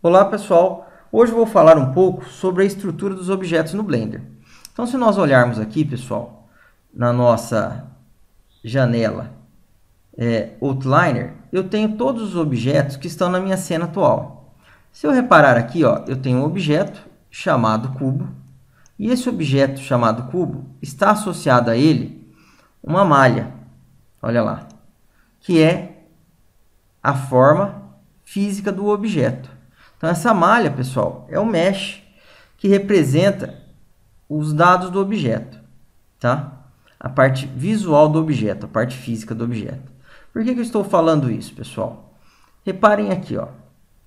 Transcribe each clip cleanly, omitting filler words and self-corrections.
Olá pessoal, hoje eu vou falar um pouco sobre a estrutura dos objetos no Blender. Então se nós olharmos aqui pessoal, na nossa janela Outliner, eu tenho todos os objetos que estão na minha cena atual. Se eu reparar aqui, eu tenho um objeto chamado cubo, e esse objeto chamado cubo está associado a ele uma malha, olha lá, que é a forma física do objeto. Então, essa malha, pessoal, é o mesh que representa os dados do objeto, tá? A parte visual do objeto, a parte física do objeto. Por que eu estou falando isso, pessoal? Reparem aqui,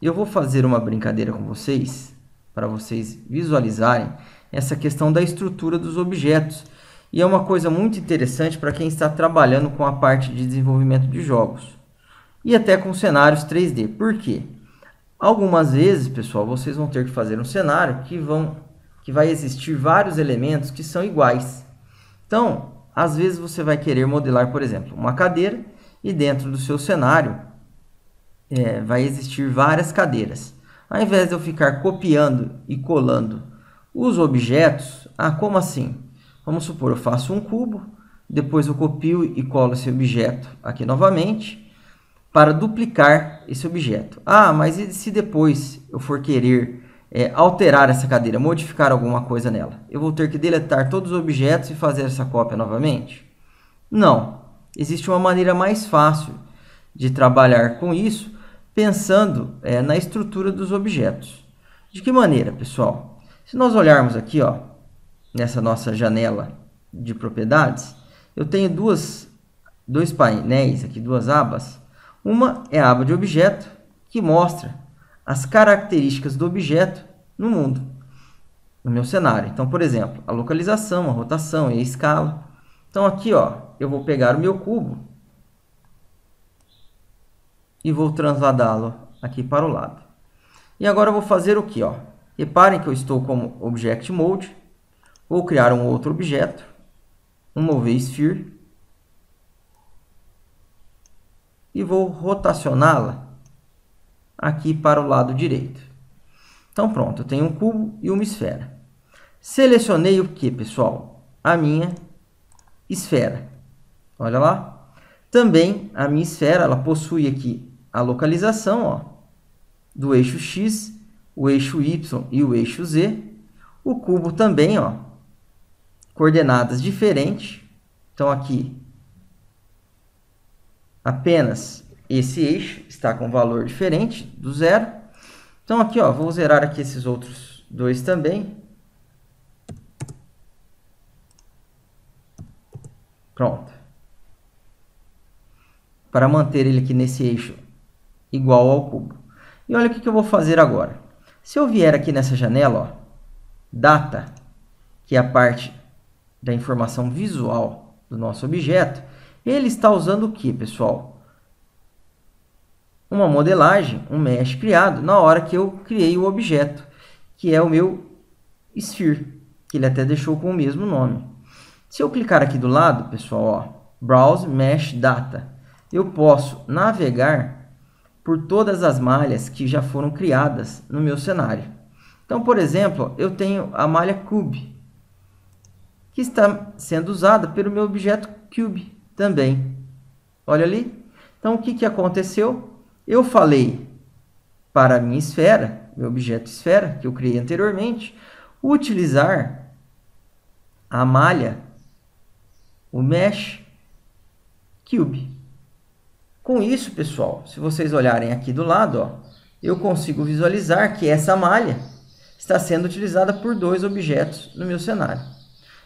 eu vou fazer uma brincadeira com vocês, para vocês visualizarem essa questão da estrutura dos objetos. E é uma coisa muito interessante para quem está trabalhando com a parte de desenvolvimento de jogos. E até com cenários 3D. Por quê? Algumas vezes, pessoal, vocês vão ter que fazer um cenário que vai existir vários elementos que são iguais. Então, às vezes você vai querer modelar, por exemplo, uma cadeira e dentro do seu cenário vai existir várias cadeiras. Ao invés de eu ficar copiando e colando os objetos, como assim? Vamos supor, eu faço um cubo, depois eu copio e colo esse objeto aqui novamente, para duplicar esse objeto. Mas e se depois eu for querer alterar essa cadeira, modificar alguma coisa nela? Eu vou ter que deletar todos os objetos e fazer essa cópia novamente? Não. Existe uma maneira mais fácil de trabalhar com isso, pensando na estrutura dos objetos. De que maneira, pessoal? Se nós olharmos aqui, nessa nossa janela de propriedades, eu tenho dois painéis aqui, duas abas. Uma é a aba de objeto, que mostra as características do objeto no mundo, no meu cenário. Então, por exemplo, a localização, a rotação e a escala. Então, aqui, eu vou pegar o meu cubo e vou transladá-lo aqui para o lado. E agora eu vou fazer o quê? Reparem que eu estou como Object Mode. Vou criar um outro objeto, um Move Sphere. E vou rotacioná-la aqui para o lado direito. Então, pronto, eu tenho um cubo e uma esfera. Selecionei o que, pessoal? A minha esfera. Olha lá. Também a minha esfera, ela possui aqui a localização do eixo X, o eixo Y e o eixo Z. O cubo também, coordenadas diferentes. Então, aqui apenas esse eixo está com valor diferente do zero. Então, aqui, vou zerar aqui esses outros dois também. Pronto. Para manter ele aqui nesse eixo igual ao cubo. E olha o que eu vou fazer agora. Se eu vier aqui nessa janela, Data, que é a parte da informação visual do nosso objeto, ele está usando o que, pessoal? Uma modelagem, um mesh criado na hora que eu criei o objeto, que é o meu Sphere, que ele até deixou com o mesmo nome. Se eu clicar aqui do lado, pessoal, Browse Mesh Data, eu posso navegar por todas as malhas que já foram criadas no meu cenário. Então, por exemplo, eu tenho a malha Cube, que está sendo usada pelo meu objeto Cube também. Olha ali. Então, o que aconteceu? Eu falei para a minha esfera, meu objeto esfera, que eu criei anteriormente, utilizar a malha, o Mesh Cube. Com isso, pessoal, se vocês olharem aqui do lado, eu consigo visualizar que essa malha está sendo utilizada por dois objetos no meu cenário.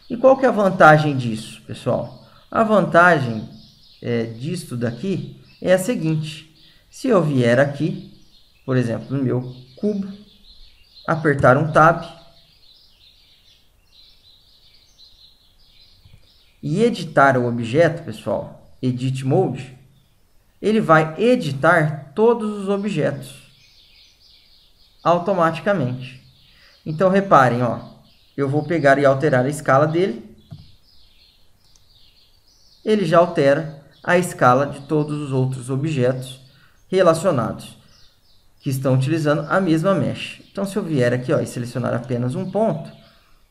E qual que é a vantagem disso, pessoal? A vantagem disto daqui é a seguinte. Se eu vier aqui, por exemplo, no meu cubo, apertar um Tab e editar o objeto, pessoal, Edit Mode, ele vai editar todos os objetos automaticamente. Então, reparem, eu vou pegar e alterar a escala dele. Ele já altera a escala de todos os outros objetos relacionados. que estão utilizando a mesma mesh. Então, se eu vier aqui, ó, e selecionar apenas um ponto,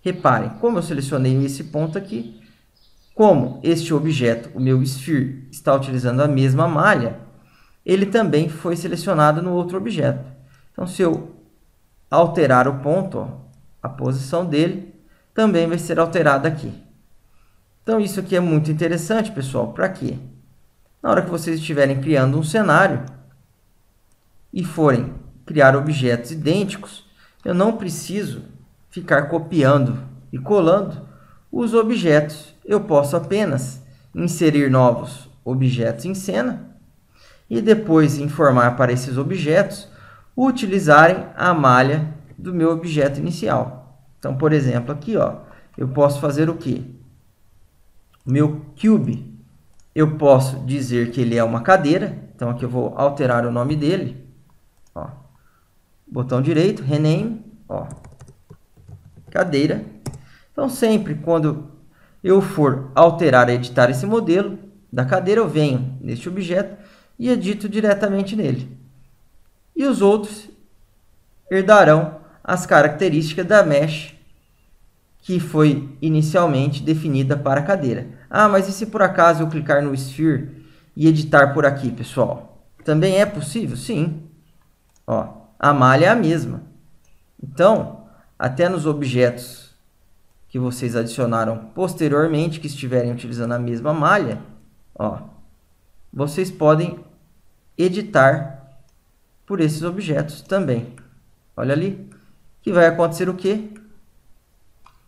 reparem, como eu selecionei esse ponto aqui, como este objeto, o meu sphere, está utilizando a mesma malha, ele também foi selecionado no outro objeto. Então, se eu alterar o ponto, ó, a posição dele também vai ser alterada aqui. Então, isso aqui é muito interessante, pessoal. Para quê? Na hora que vocês estiverem criando um cenário e forem criar objetos idênticos, eu não preciso ficar copiando e colando os objetos. Eu posso apenas inserir novos objetos em cena e depois informar para esses objetos utilizarem a malha do meu objeto inicial. Então, por exemplo, aqui, ó, eu posso fazer o quê? O meu cube, eu posso dizer que ele é uma cadeira. Então, aqui eu vou alterar o nome dele. Ó, botão direito, rename, ó, cadeira. Então, sempre quando eu for alterar e editar esse modelo da cadeira, eu venho neste objeto e edito diretamente nele. E os outros herdarão as características da mesh que foi inicialmente definida para a cadeira. Ah, mas e se por acaso eu clicar no Sphere e editar por aqui, pessoal? Também é possível? Sim. Ó, a malha é a mesma. Então, até nos objetos que vocês adicionaram posteriormente, que estiverem utilizando a mesma malha, ó, vocês podem editar por esses objetos também. Olha ali, que vai acontecer o quê?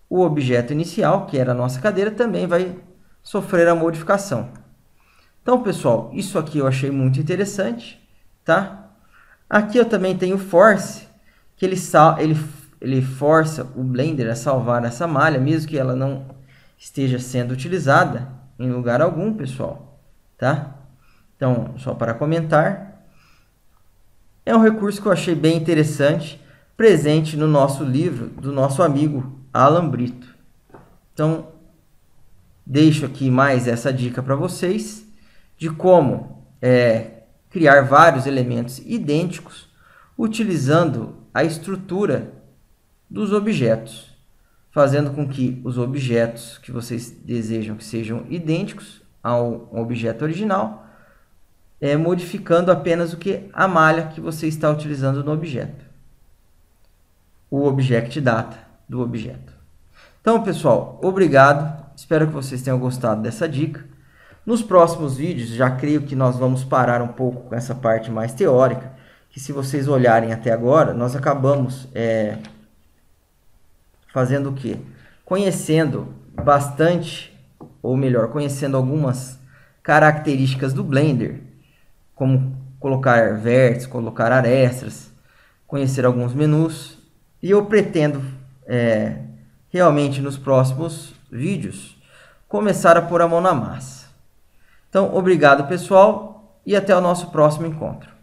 O objeto inicial, que era a nossa cadeira, também vai sofrer a modificação. Então, pessoal, isso aqui eu achei muito interessante, tá? Aqui eu também tenho o Force, que ele força o Blender a salvar essa malha, mesmo que ela não esteja sendo utilizada em lugar algum, pessoal, tá? Então, só para comentar, é um recurso que eu achei bem interessante, presente no nosso livro do nosso amigo Alan Brito. Então, deixo aqui mais essa dica para vocês de como criar vários elementos idênticos utilizando a estrutura dos objetos, fazendo com que os objetos que vocês desejam que sejam idênticos ao objeto original, modificando apenas o que a malha que você está utilizando no objeto, o object data do objeto. Então, pessoal, obrigado. Espero que vocês tenham gostado dessa dica. Nos próximos vídeos, já creio que nós vamos parar um pouco com essa parte mais teórica, que se vocês olharem até agora, nós acabamos fazendo o quê? Conhecendo bastante, ou melhor, conhecendo algumas características do Blender, como colocar vértices, colocar arestas, conhecer alguns menus. E eu pretendo, realmente, nos próximos vídeos, começar a pôr a mão na massa. Então, obrigado, pessoal, e até o nosso próximo encontro.